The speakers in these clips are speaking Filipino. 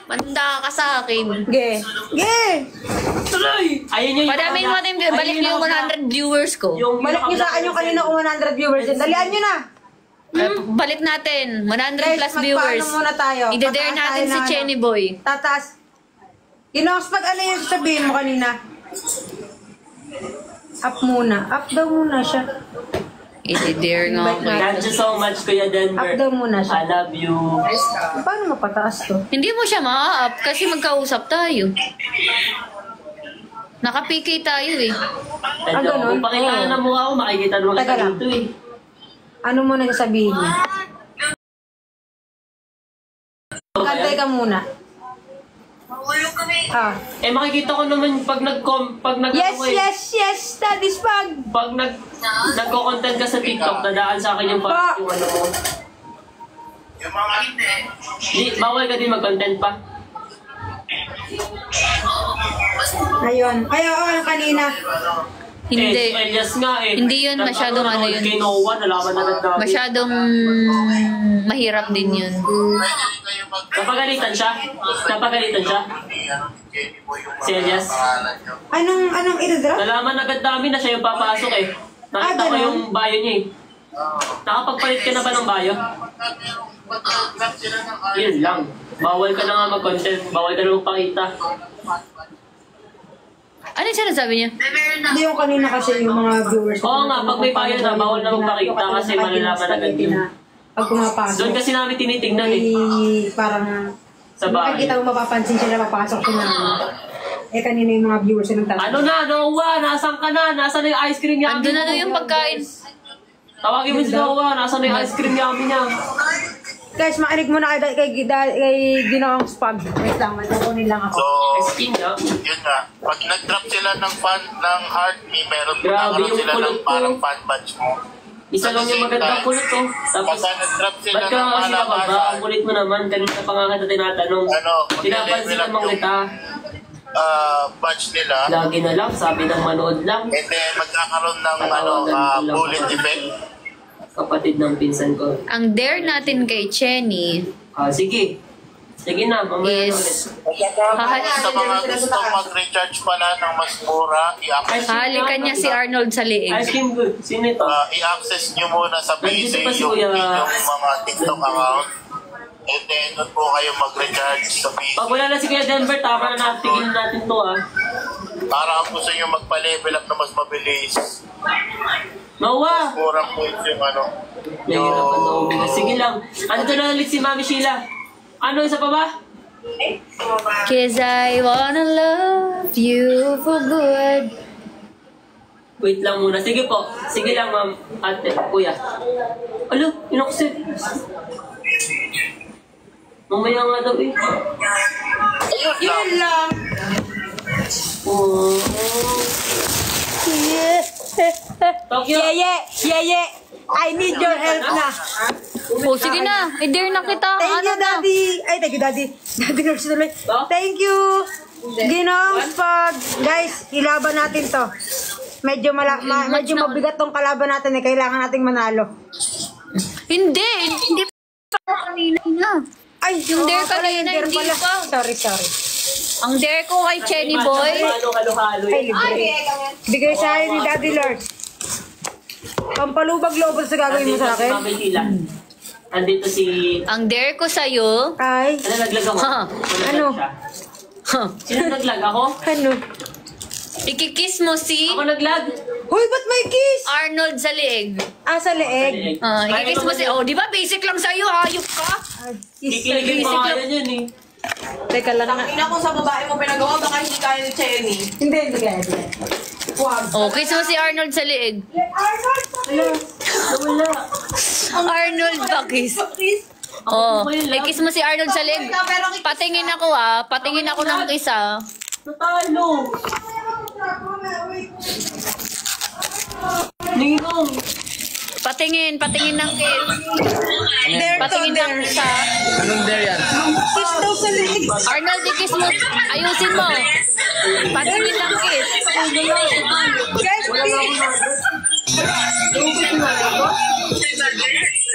Manda ka sa akin. Ge. Tuloy! Ayun yung... Padamin mo natin, balik niyo yung 100 viewers ko. Balik niyo sa akin yung kanina kung 100 viewers din. Dalian niyo na. Balik natin, 100 Guys, plus viewers. magpaano muna tayo. Ide-dare Tataas natin tayo si na, Chenny Boy. Tataas. Inox, pag ano yung sabihin mo kanina? Up muna. Up daw muna siya. Ide-dare nga ako. Thank you so much, Kuya Denver. Up daw muna siya. I love you. Paano mapataas to? Hindi mo siya ma-up kasi magkausap tayo. Naka-PK tayo eh. Hello, ganun? kung pakita na mukha ko, makikita naman Teka kita lang. dito eh. Ano mo nang sabihin niya? Kantay ka muna. Ah. Eh, makikita ko naman pag Yes, yes, that is pag. Pag nagko-content ka sa TikTok, dadaan sa akin yung Pa. yung ano mo. Di, bawal ka din mag-content pa. Ayun. Ay, oo, yung kanina. Hindi. Eh, Elias nga eh. Hindi yun, masyadong ano yun. Kay Noah, nalaman na nagdami. Masyadong mahirap din yun. Napagalitan siya? Napagalitan siya? Si Elias? Anong i-drop? Nalaman agad namin na siya yung papasok eh. Nakita ko ganun? yung bio niya eh. Nakapagpalit ka na ba ng bio? Yun lang. Bawal ka na nga mag-content. Bawal ka na magpakita. Ano yung sinasabi niya? Hindi yung kanina kasi yung mga viewers. Oo nga, pag may bio na, bawal na magpakita kasi malalaman agad yun. Pag pumapasok. Doon kasi namin tinitignan eh. Parang Sa bahay. makikita mo mapapansin siya na papasok siya na. Eh kanina yung mga viewers yung nagtatanong. Ano na, Noah? Nasaan ka na? Nasaan na yung ice cream yummy? Andun na daw yung pagkain. Tawagin mo si Noah. Nasaan na yung ice cream yummy niya? Guys, makinig muna kay Ginoong Spag. Wait lang, kukunin lang ako. So, Ice cream niya? yun nga. Pag nag-drop sila ng fan ng heart, meron Grabe nagkaroon yung sila ng kulot ko. parang fan badge mo. Isa lang yung magandang kulot oh. Tapos, Pagka nag-drop sila ba't ka ng kasi halaman, kababa? Ang kulit mo naman. Kanina pa nga kita tinatanong. Ano, Pinapansin naman yung kita. badge nila, Lagi na lang, sabi ng manood lang. and then magkakaroon ng bullet effect. Kapatid ng pinsan ko. Ang dare natin kay Chenny Sige. Sige na, mamaya na ulit. is Sa mga gusto mag-recharge pala ng mas mura, halikan niya si Arnold sa liig. Ice cream good. Sino ito? i-access nyo muna sa Nandito PC pa si yung Kuya. inyong mga TikTok account. And then, doon po kayo mag-recharge sa PC. Pag wala na si Kuya Denver, tama na natigil natin to ah. Para kung gusto nyo magpa-level up na mas mabilis, Noah! kurang points yung ano. Nahihirapan na umigas. Sige lang. Andito na ulit si Mami Sheila. Ano, isa pa ba? Cause I wanna love you for good. Wait lang muna. Sige po. Sige lang, ma'am. Ate, kuya. Alo, inoksit. Mamaya nga daw eh. Yun lang. Oh. Tokyo. Yeye. I need your help na. Oh, sige na. I-dare na kita. Thank Ano you, na? Daddy. Ay, thank you, Daddy. Daddy Nurse tuloy. Thank you. Ginoong Spag. Guys, ilaban natin to. Medyo mabigat tong kalaban natin eh. Kailangan nating manalo. Hindi. Hindi pa kanina na. Ay, Yung dare pala, kanina, yung dare hindi pala. pa. Sorry. Ang dare ko kay Chenny Boy. Halo-halo Ay, libre. Bigay sa akin ni Daddy Lord. Pampalubag-lobot sa gagawin mo sa akin. Mami Sheila. Andito si... Ang dare ko sa'yo. Ay, Ano, naglag ako? Ha? Ano? Siya? Sino naglag ako? ano? Ikikiss mo si Ako naglag? Hoy, ba't may kiss? Arnold sa liig. Ah, sa leeg. Ikikiss mo si... Oh, di ba basic lang sa'yo, hayop ka? Ay, kiss sa Kikiligin leeg. mo nga yan eh. Teka lang nga. Ina kung sa babae mo pinagawa, baka hindi kaya ni Chenny. Hindi kaya. Wag. Oh, kiss mo si Arnold sa liig. Wala. Arnold ba kiss? Oh, kiss mo si Arnold sa liig. Patingin ako patingin ako ng kiss ah. Natalo. Ninong. Patingin ng kiss. Patingin ng kiss ah. Anong dare yan? Kiss daw sa leeg. Arnold, i-kiss mo. Ayusin mo. Patingin ng kiss. Guys, please.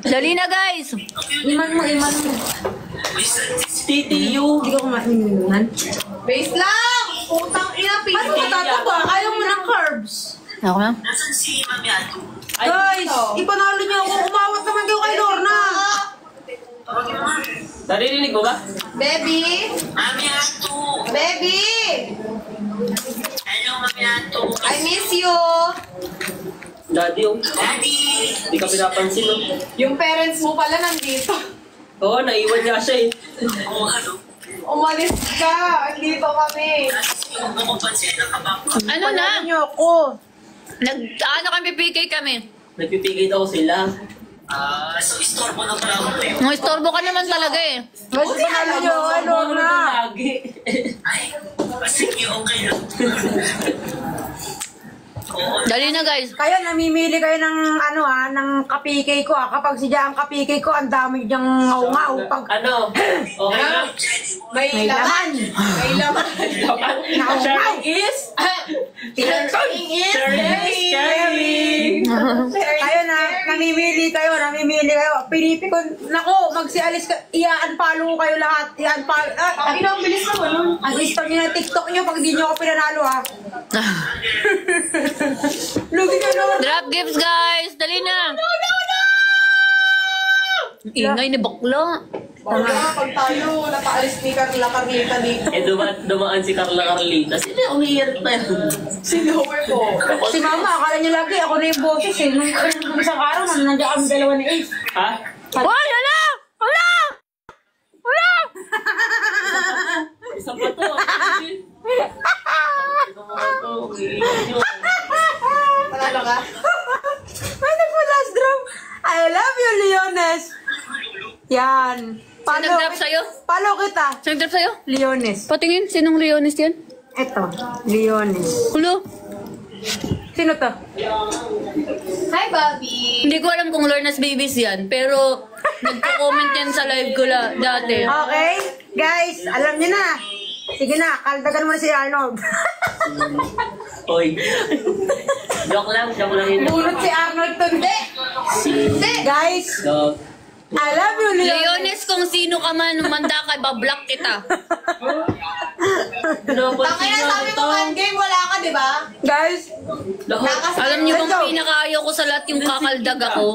Dali na, guys. Iman mo. TTU. Hindi ko kumain. Base lang! Putang ina, Ano matataba? Ayaw mo ng carbs. Ako na. Guys, ipanalo niyo ako. Umawat naman kayo kay Lorna. Naririnig mo ba? Baby! Baby! I miss you! Daddy, oh. Hindi ka pinapansin, oh. Yung parents mo pala nandito. Oo, naiwan niya siya, eh. Umalis ka! Andito kami. Ano na? Ipanalo niyo ako. Ano kami, PK kami. Nagpipigay daw sila. Mga istorbo ka naman talaga eh. Guys, ipanalo niyo ako kay Lorna. Lagi. Dali na, guys. Kayo, namimili kayo ng ng kapikay ko Kapag siya ang kapikay ko, ang dami niyang ngaw-ngaw. Pag Ano? Okay na? may laman. May laman. Ngaw-ngaw. Is? Sharing is Sharing! Kayo namimili kayo. Pinipikon, nako, magsialis ka, i-unfollow kayo lahat. I-unfollow. Ang ina, ang bilis naman nun. Ang install niyo na TikTok niyo pag di niyo ako pinanalo, ha. Lugi ka naman. Drop gifts, guys. Dali na. Ingay ni bakla. Baka pag tayo, nataalis ni Carlita dito. Eh, dumaan si Carla Carlita. Sino umiiyak pa yun? Si Lower ko. Si Mama, akala niyo lagi ako na yung boses, eh. Nung isang araw, nandiyan kami dalawa ni Ace. Ha? Hoy, hala! Hala! Hala! Isa pa to. Panalo ka? Ano po last drop? I love you, Leones. Yan. Sino nag-drop sa'yo? Follow kita. Sino nag-drop sa'yo? Leones. Patingin, sinong Leonis yan? Eto, Leones. Hulo. Sino to? Hi, Bobby! Hindi ko alam kung Lorna's Babies yan, pero nagko-comment yan sa live ko dati. Okay? Guys, alam niyo na. Sige na, kaldagan mo na si Arnold. Oy. Joke lang yun. Bulot si Arnold to. Hindi. Guys, So, I love you, Leones. Leonis, kung sino ka man, umanda ka, bablock kita. Tangina, sabi mo one game, wala ka, di ba? Guys, Alam niyo bang Let's go. pinakaayaw ko sa lahat yung kakaldag ako?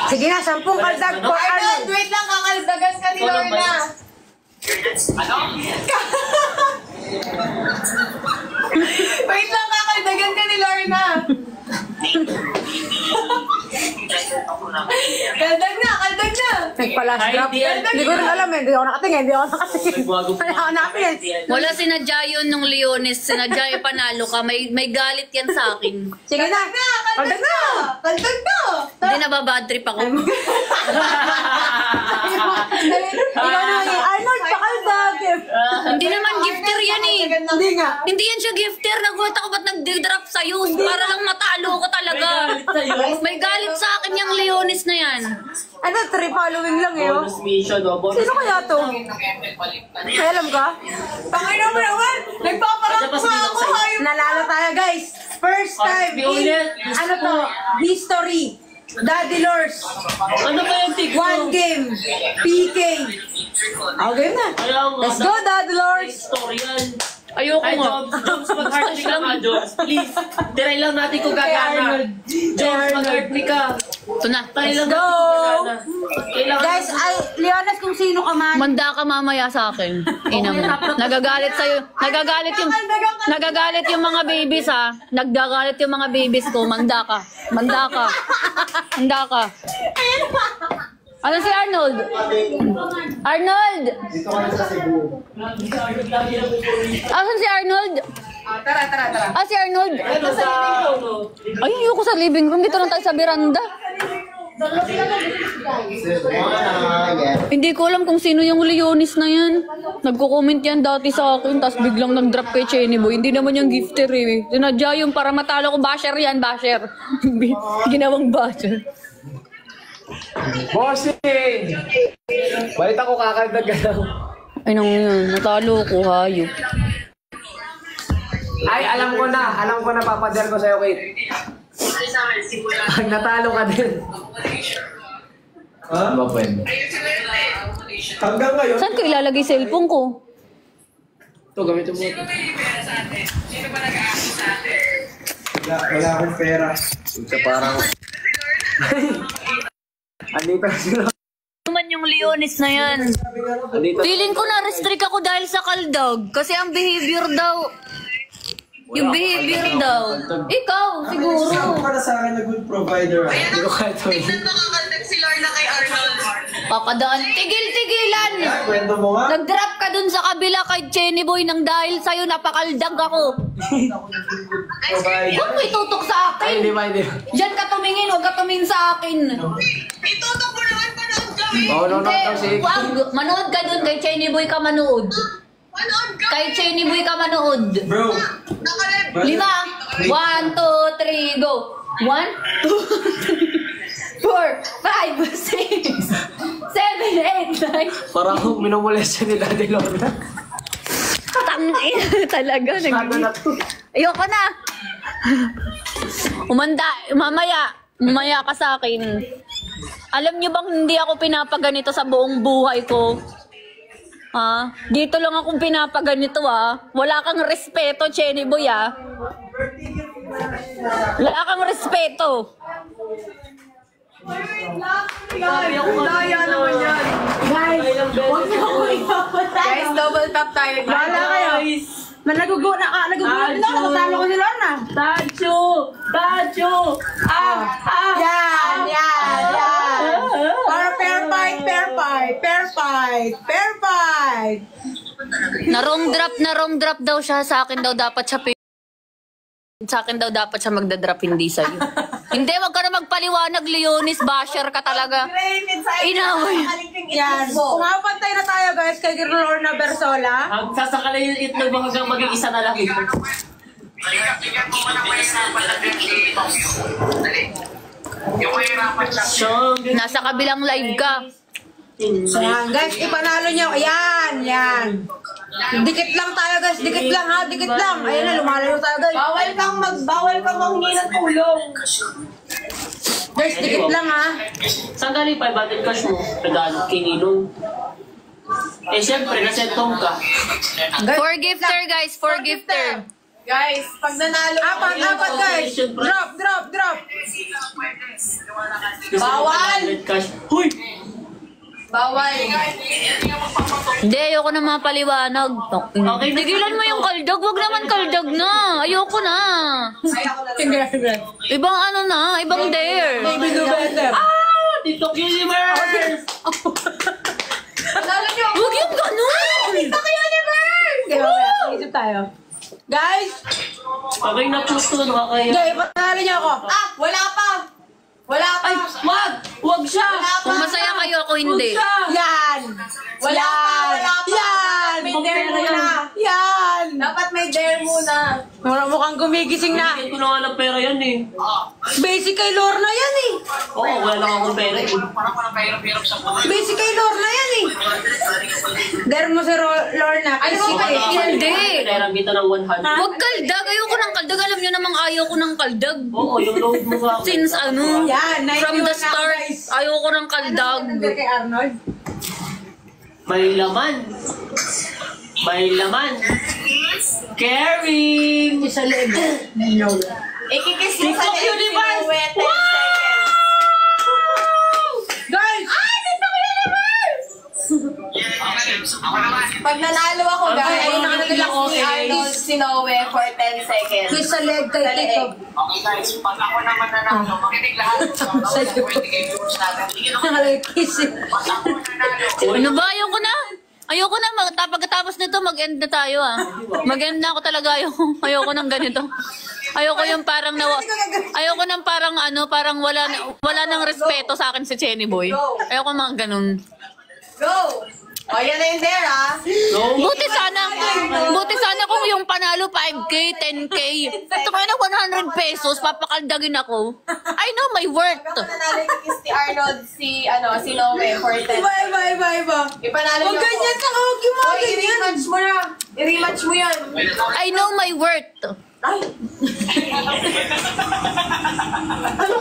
sige na, 10 kaldag po, Arnold, Arnold. wait lang, kakaldagan ka ni Lorna. Wait lang, kakaldagan ka ni Lorna. Kaldag na! Nagpa-last Hi, drop. dear. Hindi ko rin alam eh. Hindi ako nakatingin. Hindi ako nakatingin. Bago pa. Wala ako nakatingin. Wala sinadya yun nung Leonis, sinadya ipanalo ka, may galit yan sa akin. Sige na. Kaldag na! Kaldag na! Hindi nababad trip ako. Ikaw naman eh. Arnold, pakaldag. Hindi naman gifter yan eh. Hindi nga. Hindi yan siya gifter. Nagulat ako ba't nag-drop sa'yo? Para lang matalo ko talaga. May galit sa akin yung Leonis na yan. Ano, 3 following lang eh. Oh. Bonus mission, no? Bonus Sino kaya to? May alam ka? Tangina mo naman! Nagpaparap Kasi pa dito ako! sa'yo. Hayop! Nalalo tayo guys. First time Di in, ulit. ano to, history. Daddy Lors. Ano ba yung TikTok? 1 game. PK. Okay na. Let's go, Daddy Lors. Story yan. Ayoko Ay, nga. Jones, mag-heart me ka nga, Jones. Please. Try lang natin kung gagana. Jones, mag-heart me ka. Ito na. Try lang Let's natin go. kung gagana. Kailangan Guys, ay, Leonas, kung sino ka man. Manda ka mamaya sa akin. Ina mo. Nagagalit sa'yo. Nagagalit yung mga babies ha. Nagagalit yung mga babies ko. Manda ka. Manda ka. Manda ka. Ano si Arnold? Arnold! Asan si Arnold? Tara. Si Arnold. ito sa... Ay, ayoko sa living room. Dito lang tayo sa veranda. Hindi ko alam kung sino yung Leonis na yan. Nagko-comment yan dati sa akin, tapos biglang nag-drop kay Chenny Boy. Hindi naman yung gifter eh. Sinadya yung para matalo ko. Basher yan, basher. Ginawang basher. Bossing! Balit ako kakaldag ka daw. Ay nang yun, natalo ko, hayop. Ay, alam ko na. Papader ko sa'yo, Kate. Pag natalo ka din. Ha? Ba pwede? Hanggang ngayon, Saan ko ilalagay cellphone ko? Ito, gamitin mo. wala akong pera. Ito parang... Andito na sila. Naman yung Leonis na yan. Andito. Feeling ko na-restrict ako dahil sa kaldag. Kasi ang behavior daw. Yung behavior daw. Ikaw, siguro. Saan ka na sa akin na good provider? Hindi ko kaya ito eh. Papadaan. Tigil-tigilan! Kwento mo nga. Nag-drop ka dun sa kabila kay Chenny Boy nang dahil sa'yo napakaldag ako. Provider. Huwag mo itutok sa Ay, hindi akin. ba, hindi. Diyan ka tumingin, huwag ka tumingin sa akin. Oo, no, no, Hindi, no, sige. wag. Manood ka dun kay Chenny Boy ka manood. Kay Chenny Boy ka manood. Bro. 5. 1, 2, 3, go. 1, 2, 3, 4, 5, 6, 7, 8, 9. Parang minumulesya nila ni Lorna. Tangin talaga. Ayoko na. Mamaya ka sa akin. Alam niyo bang hindi ako pinapaganito sa buong buhay ko? Ha? Dito lang akong pinapaganito Wala kang respeto, Chenny Boy Wala kang respeto. Daya naman yan. Guys, double tap tayo. Wala kayo. Nagugulo na nakatalo ko si Lorna. Tacho! Yan. Para fair fight. Na wrong drop daw siya. Sa akin daw dapat siya magda-drop, hindi sa'yo. Hindi, wag ka na magpaliwanag, Leonis. Basher ka talaga. Inaway. Yan. Pumapantay na tayo guys kay Lorna Bersola. Sasakalay yung itlog mo hanggang maging isa na lang ito. Nasa kabilang live ka. Yan guys, ipanalo niyo. Yan. Dikit lang tayo guys, dikit lang. Ayan na, lumalayo tayo guys. Bawal kang manghingi ng tulong. Guys, dikit lang Saan galing 500 cash mo? Nagano kay Ninong. Siyempre, nasentong ka. For gifter, guys. For gifter. Guys, pag nanalo Apat guys. Drop. Bawal! 500 cash. Huy! Bawal. Hindi, ayoko na mapaliwanag. Okay, tigilan mo yung kaldag. Wag naman kaldag na. Ayoko na. Ibang ano na, ibang dare. Dito Universe! Huwag yung ganun. Isip tayo. Guys, Okay na po ito, nakakaya. guys, ipanalo niyo ako. Wala pa! Ay, wag siya! Kung masaya kayo, ako hindi. Yan. Wala pa! Yan. May dare muna. Yan. Dapat may dare muna. Mukhang gumigising na. Hindi ko na nga ng pera yan eh. Basic kay Lorna yan eh. Oo, wala lang akong pera eh. Basic kay Lorna yan eh. Dare mo si Lorna. Ay, Hindi. Pinahiram kita ng 100. Huwag kaldag. Ayoko ng kaldag. Alam nyo namang ayaw ko ng kaldag. Oo, yung load mo sa akin. Since ano, Yan, from 91 the na, start, guys. ayoko ng kaldag. Kay Arnold. May laman. May laman. Caring! Sa leeg. Ikikiss mo sa TikTok leeg Universe! si Noe, 10 seconds. Guys! Pag nanalo ako, Okay, guys, ayun, relax ni okay. Arnold si Noe for 10 seconds. Kiss sa leg kay Sa Tito. leeg. Okay guys, pag ako naman nanalo, makinig lahat. Pwede kayo viewers natin. Tingin ako, Kiss. pag ako nanalo, Ano ba? Ayoko na. Ayoko na. Pagkatapos nito, mag-end na tayo Mag-end na ako talaga. Ayoko ng ganito. Ayoko yung parang ayoko ng parang parang wala nang respeto sa akin si Chenny Boy. Ayoko mga ganun. Go! O, yan na yung dare, Buti sana kung yung panalo 5K, 10K. Ito kaya na 100 pesos, papakaldagin ako. I know my worth. Pag nanalo ikikiss ni Arnold si Noe for 10 Iba. Ipanalo Huwag niyo ganyan ako. sa huwag yung mga Oy, ganyan. i-rematch mo na. I-rematch mo yan. I know my worth. Ay,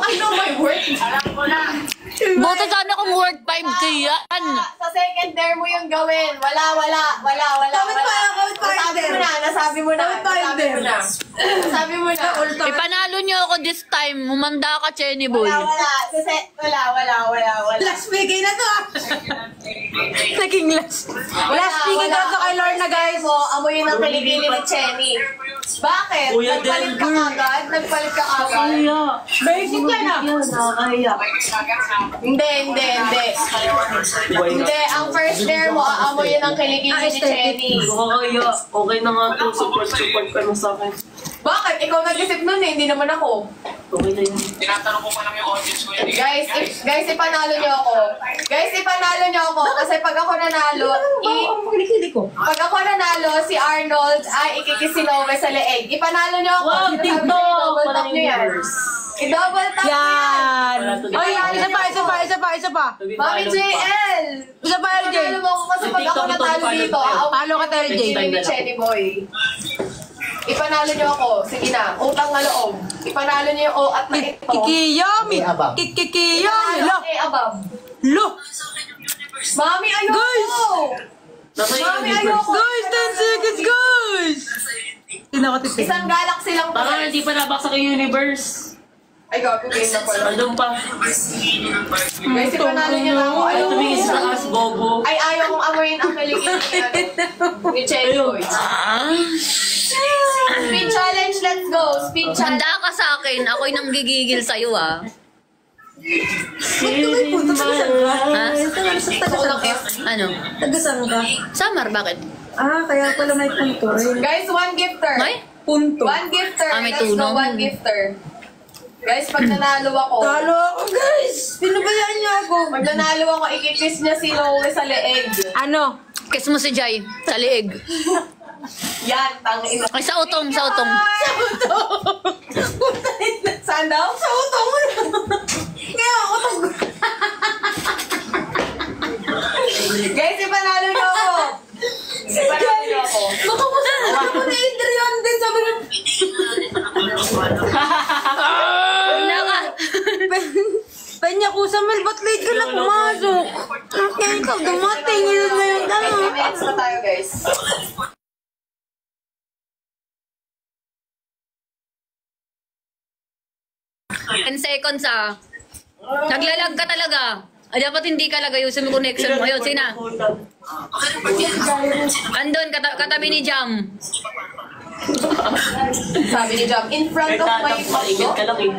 I know my worth. Alam ko na. Buti sana kung worth 5K yan. Sa second term mo yung gawin. Wala. Nasabi mo na. Nasabi mo na. Ipanalo niyo ako this time. Mumanda ka, Chenny Boy. Wala. Last speaking na to ah. Naging last. Last speaking na to kay Lorna guys. Amoy ng kilikili ni Chenny. Bakit? Kuya Nagpalit ka agad? Basic ka na. Hindi. Hindi, ang first dare mo, aamoyin ang kilikili ni Chenny. Kaya, okay na nga to. Support ka na sa akin. Bakit? Ikaw nag-isip nun eh, hindi naman ako. Okay na yun. Guys, ipanalo niyo ako. Kasi pag ako nanalo, pag ako nanalo, si Arnold ay ikikis si Noe sa leeg. Ipanalo niyo ako. Wow, TikTok! Double tap niyo yan. I-double tap niyo yan. Ay, isa pa. Mami JL! Isa pa, LJ. Panalo mo ako kasi pag ako natalo dito, Talo ka, LJ. ni Chenny Boy. Ipanalo niyo ako. Sige na, utang na loob. Ipanalo niyo yung O at na ito. Kikiyami. Kikiyami. Lo. Above. Lo. Mami, ayoko! Mami, ayoko! Guys, 10 seconds, guys. Tinakatipid. Isang galaxy lang to. Baka hindi pa nabaksak yung universe. Ay, gago, game na pala. Andun pa. Guys, ipanalo niyo na ako. Ay, Ayoko. tumingin sa taas, bobo. Ay, ayaw kong amoyin ang kiligin ni Chenny Boy. Speed challenge, let's go. Speed challenge. Handa ka sa akin. Ako'y nang gigigil sa'yo, ah. Ha? Gusto ko ng F. Ano? Tagasang ka. Summer, bakit? Ah, kaya pala may punto. Guys, one gifter. May? Punto. One gifter. Ah, may Let's go, tunong. one gifter. Guys, pag nanalo ako, Talo ako, guys. Pinabayaan niyo ako. pag nanalo ako, ikikiss niya si Noe sa leeg. Ano? Kiss mo si Jai sa liig. Yan, tangin. Ay, sa utong, sa utong. Saan daw? Sa utong mo na. Kaya, utong. Guys, ipanalo niyo ako. Ipanalo niyo ako. Baka mo na Adrian din. Sabi niya. Wala ka. Penya ko sa Mel, ba't late ka na pumasok? Kaya ikaw dumating. Yun na yung 20 minutes na tayo, guys. In seconds, ah. Naglalag ka talaga. Ay, dapat hindi ka lagay yung connection mo. Ayun, sina. Andun, katabi ni Jam. Sabi ni Jam, in front of my Maingit ka lang eh.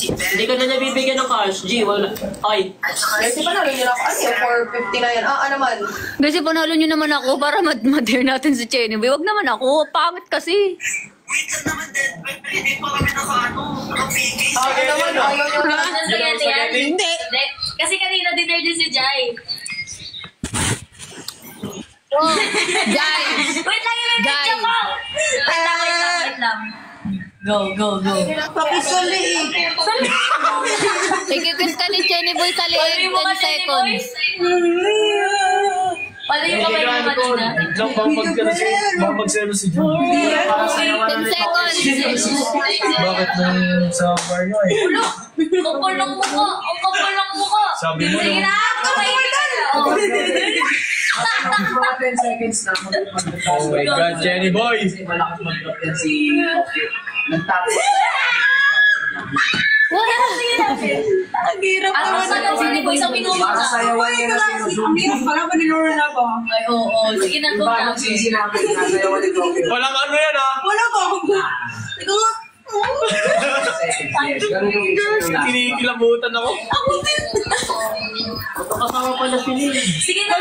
Hindi ka na nabibigyan ng cash, G. Wala. Ay. Guys, ipanalo niyo na ako. Ano yun? 450 na yan. Ano man? Kasi panalo nyo naman ako para ma-dare natin si Chenny Boy. Wag naman ako. Pangit kasi. Ano naman? Ayaw niyo na. Hindi. Kasi kanina dinner din si Jai. Jai. Wait lang yung Jai. video ko! Wait lang. Go. Pakisuli eh. Ikikis ka ni Chenny Boy sa liig 10 seconds. Paano yung kamay mo kanina? Magselo si John. 10 seconds. Bakit nung sa bar nyo eh? Ang kapal ng mukha! Ang kapal ng mukha! Sabi mo Sige nung... na! Kamay mo na! Oh my God, Jenny Boy! Wala na, sige na. Ang hirap Ano naman. sa ng Chenny Boy sa minuto ka? Ang hirap pala pa ni Lorna ba? Ay, oo. Sige na, go na. Walang ano yan ah! Wala ba? Ikaw nga. Kinikilabutan ako. Kasama pala sila eh. Sige na.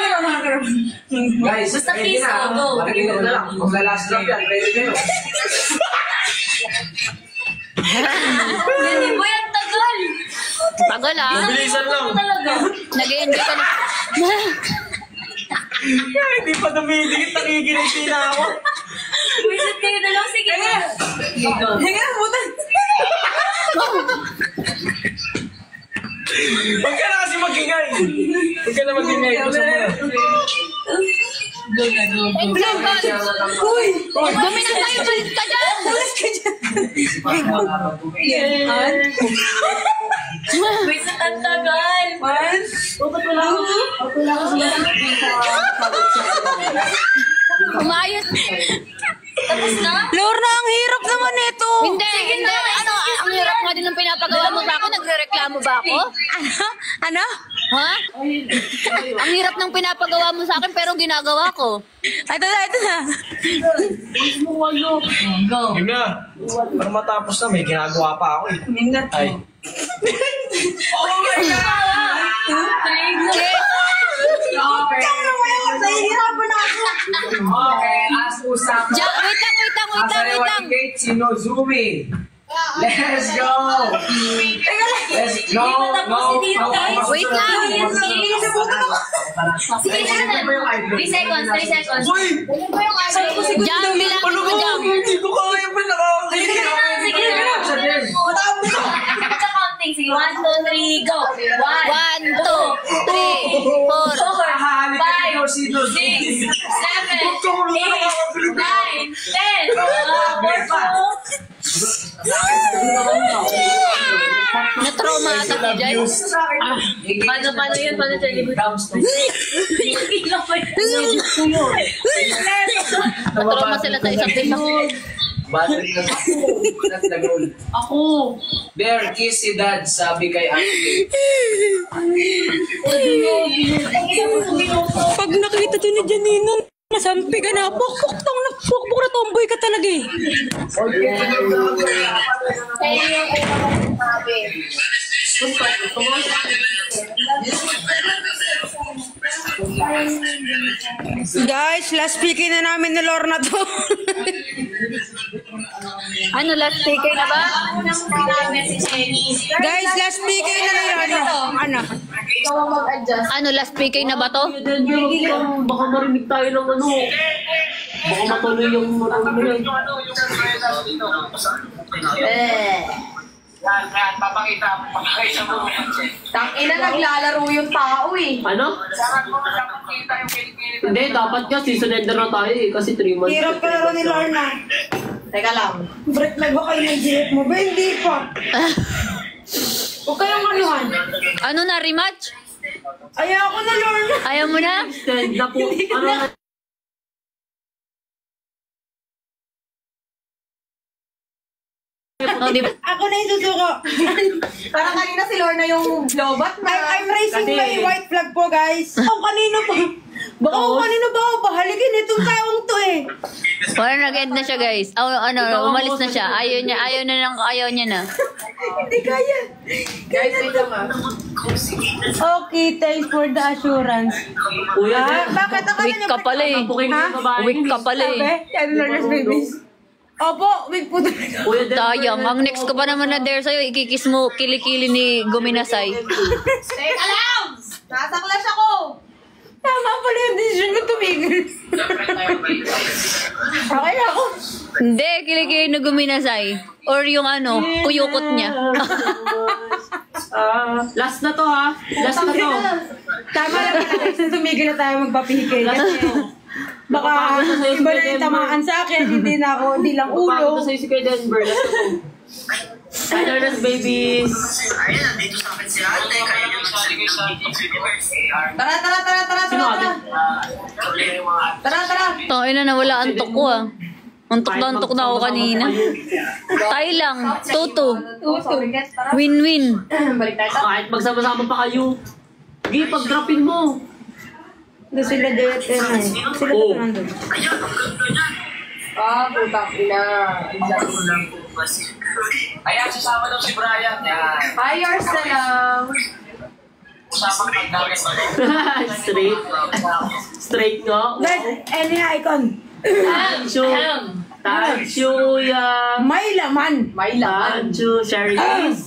Guys, Basta ready please, go. Makikita mo na lang. Magla-last drop yan. Ready kayo. Chenny Boy, ang tagal. Tagal, ah. Mabilisan lang. Talaga. Nag-i-enjoy ka na. Hindi pa dumidikit, nakikinig na ako. Visit kayo na lang. Sige na. Hinga, butan. Huwag ka na kasi magingay. Huwag ka na magingay. Gusto mo na. Uy! Guminas tayo, balik ka dyan! Wait, ang tagal. Umayos. Tapos na? Lorna, ang hirap naman ito. Hindi. Ano, ang hirap nga din ng pinapagawa mo sa akin. Nagre-reklamo ba ako? Ano? Ha? Ang hirap ng pinapagawa mo sa akin pero ginagawa ko. Ito na. Go. Yun na. Para matapos na, may ginagawa pa ako eh. Ay. Nahihirapan na ako. Okay, as usapan. Wait lang. Sino Zumi? Let's go! Let's go! Wait lang. Sige na. 3 seconds. Jam, bilangin ko jam. Hindi ko kaya pa Sige na. Sa counting. Sige, 1, 2, 3, go. 1, 2, 3, 4. 5, 6, 7, 8, 9, 10. Na-trauma ata ka dyan. Paano yun? Paano siya Na-trauma sila sa isang isa. Battery na nagol. Ako. Bear, kiss si dad, sabi kay Ate. Pag nakita to ni Janina, masampi ka na. Pukpuk na tomboy ka talaga eh. Guys, last speaking na namin ni Lorna to. Ano, last taker na ba? Guys, last speaking na ni Lorna. Ano? Ano, last taker na ba to? Baka marinig tayo ng ano. Baka matuloy yung marunong. Tangina, naglalaro yung tao eh. Ano? Hindi, dapat nga sisunender na tayo eh. Kasi 3 months. Hirap ka laro ni Lorna. Teka lang. Break na ba kayo ng GF mo? Ba, hindi pa. Huwag kayong anuhan. Ano na, rematch? Ayaw ko na, Lorna. Ayaw mo na? Stand na po. Ano na? Oh, di ba? Ako na yung susuko. Parang kanina si Lorna yung lobat na. I'm raising Kasi- my white flag po, guys. Kung kanino pa. Baka kung kanino ba ako pahaligin itong taong to eh. Wala, nag-end na siya, guys. Umalis na siya. Ayaw niya na. Hindi kaya. Guys, wait lang ah. Okay, thanks for the assurance. Kuya, Bakit ako Weak ka pala eh. Weak ka pala eh. Yan, Lorna's babies. Opo, weak po talaga. Kuya, Sayang. Ang next ko pa naman na dare sa'yo, ikikis mo kilikili ni Guminasay. Teka lang! Nasa clash ako! Tama pala yung decision ko tumigil. Okay na ako. Hindi, kilikili ni Guminasay. Or yung kuyukot niya. Last na to ha. Last na to. Tama lang pala guys, tumigil na tayo magpapihigay. Kasi baka iba na yung tamaan sa akin, hindi lang ulo. Papakita sa'yo si Kuya Denver. Last na to. Hi, Lorna's babies. Tara! Tara! Tangin na nawala antok ko ah. Antok na ako kanina. Tayo lang. Toto. Win-win. Balik tayo. Kahit magsama-sama pa kayo. Sige, pag-dropin mo. Doon sila dito na eh. Sila Oh. dito nandun. Putang ina. Ayan, sasama daw si Brian. Yan. Hires na lang. Usapang pagdagas. Straight. Straight nga. Guys, any icon. Tansyo, ya. May laman. May laman. Tansyo, Sherry's.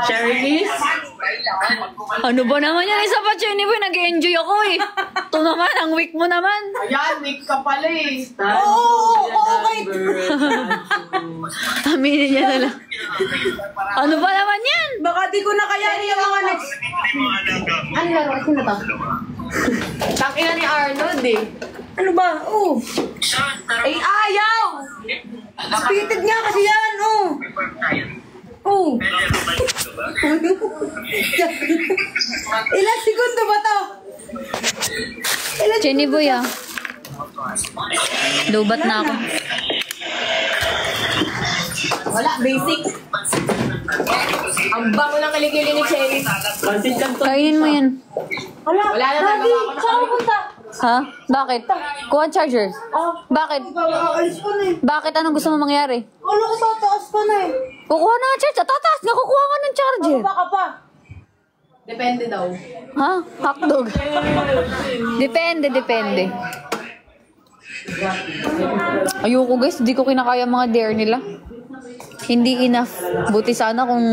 Sherry's. Ano ba naman yan? Isa pa, Jenny Boy, nag-enjoy ako eh. Ito naman, ang weak mo naman. Ayan, weak ka pala eh. Okay. Aminin niya na lang. Ano ba naman yan? Baka di ko na kayanin yung mga next. Ano laro? Ito na to. Tangina ni Arnold eh. Ano ba? Oh. Ay, ayaw! Spirited nga kasi yan, oh. Oh. Ilang segundo ba to? Jenny Boy ah. Lubat na ako. Wala, basic. Ang bango ng kilikili ni Cherry. Pansin lang to. Kainin mo yan. Wala na, nagawa ko na. Saan mo punta? Ha? Bakit? Kuha ang charger. Bakit? Aalis ko na eh. Bakit? Anong gusto mo mangyari? Ano ko tataas ko na eh. Kukuha na ang charger. Tataas nga, kukuha ka ng charger. Baka pa. Depende daw. Ha? Hotdog. Depende. Ayoko guys, hindi ko kinakaya mga dare nila. Hindi enough. Buti sana kung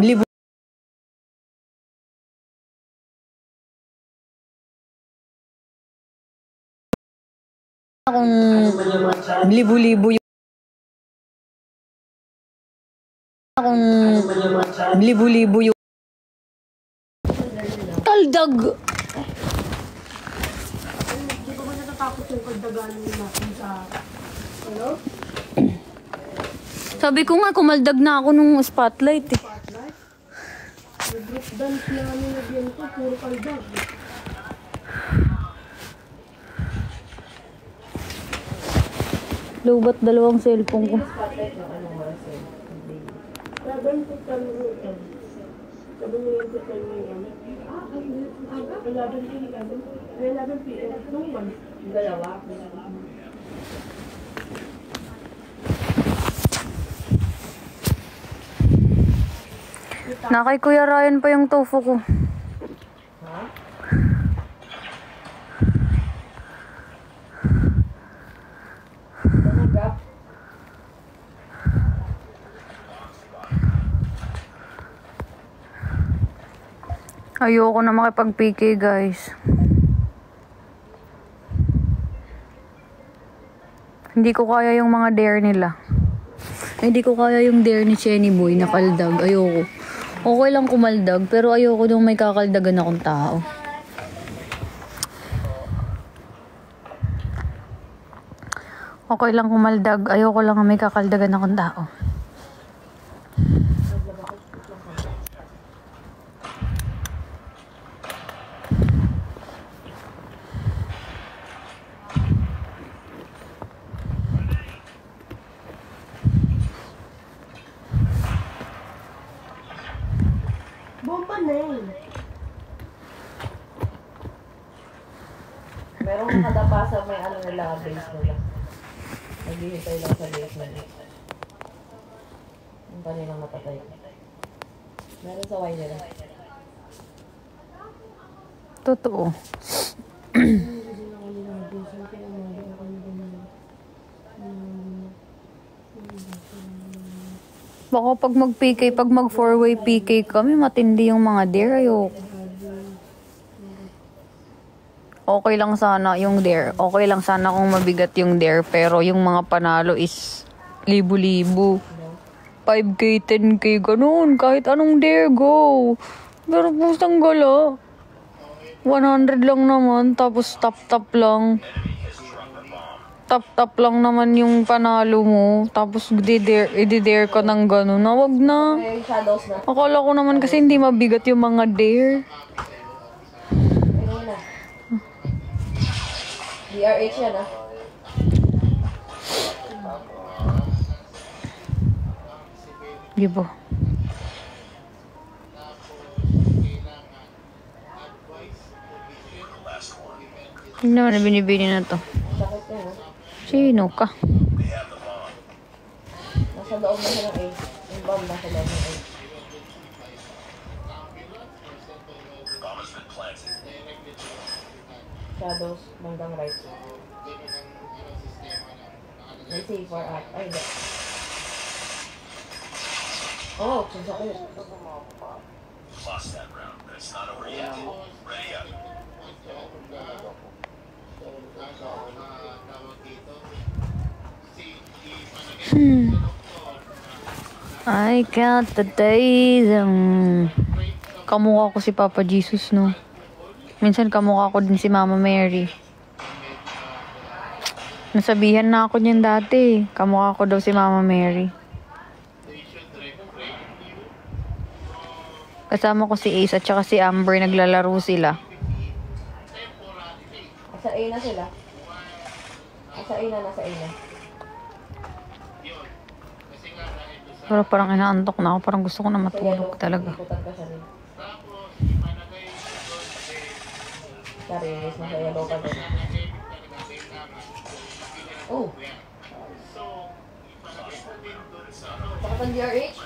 libo. Kung libo-libo yung kaldag. Sabi ko nga, kumaldag na ako nung spotlight eh. Lubat dalawang cellphone ko. Na kay Kuya Ryan pa yung tofu ko. Ayoko na makipag-PK guys. Hindi ko kaya yung mga dare nila. Hindi ko kaya yung dare ni Jenny Boy na kaldag. Ayoko. Okay lang kumaldag, pero ayoko nung may kakaldagan akong tao. Okay lang kumaldag, ayoko lang may kakaldagan akong tao. Merong nakadapa sa may ano nila, base nila. Naghihintay lang sa base nila. Yung kanilang matatay. Meron sa Y nila. Totoo. Baka pag mag-PK, pag mag-4-way PK kami, matindi yung mga dare. Ayoko. Okay lang sana yung dare. Okay lang sana kung mabigat yung dare. Pero yung mga panalo is libo-libo. 5K, 10K, ganun. Kahit anong dare, go. Pero pustang gala. 100 lang naman. Tapos tap-tap lang. Tap-tap lang naman yung panalo mo. Tapos i-dare ka ng ganun. Na wag na. May shadows na. Akala ko naman kasi hindi mabigat yung mga dare. Ayun na. DRH yan ah. Gibo. Hindi naman na binibini na to. Sakit yan ah. Sino ka? Nasa loob na siya ng A. Yung bomb nasa loob ng A. Shadows, bandang right. May C4 up. Ay, hindi. Oh, sasakit. I count the days. Kamukha ko si Papa Jesus, no? Minsan kamukha ko din si Mama Mary. Nasabihan na ako niyan dati. Kamukha ko daw si Mama Mary. Kasama ko si Ace at saka si Amber. Naglalaro sila. Nasa A na sila. Nasa A na. Pero parang inaantok na ako. Parang gusto ko na matulog talaga. Ikutan ka siya rin. Narinis na sa yellow pa din. Oh. Saka pang DRH?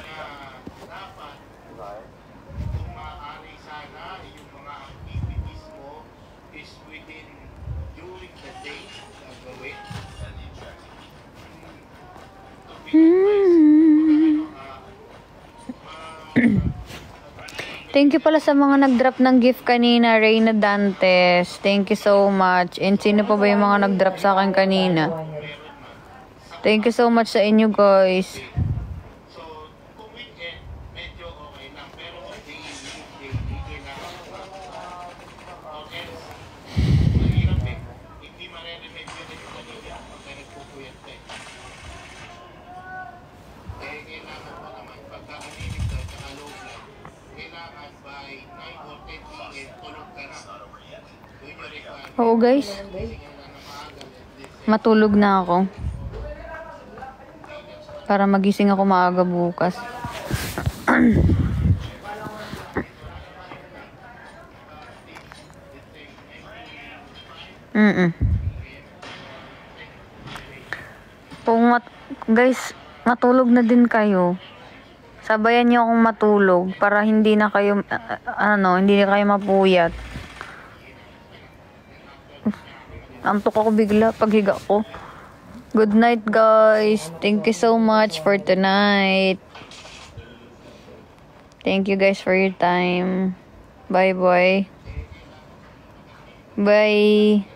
Thank you pala sa mga nag-drop ng gift kanina, Reyna Dantes. Thank you so much. And sino pa ba yung mga nag-drop sa akin kanina? Thank you so much sa inyo, guys. Oo, guys. Matulog na ako. Para magising ako maaga bukas. Guys, matulog na din kayo. Sabayan niyo akong matulog para hindi na kayo hindi na kayo mapuyat. Antok ako bigla paghiga ko. Good night, guys. Thank you so much for tonight. Thank you guys for your time. Bye, boy. Bye.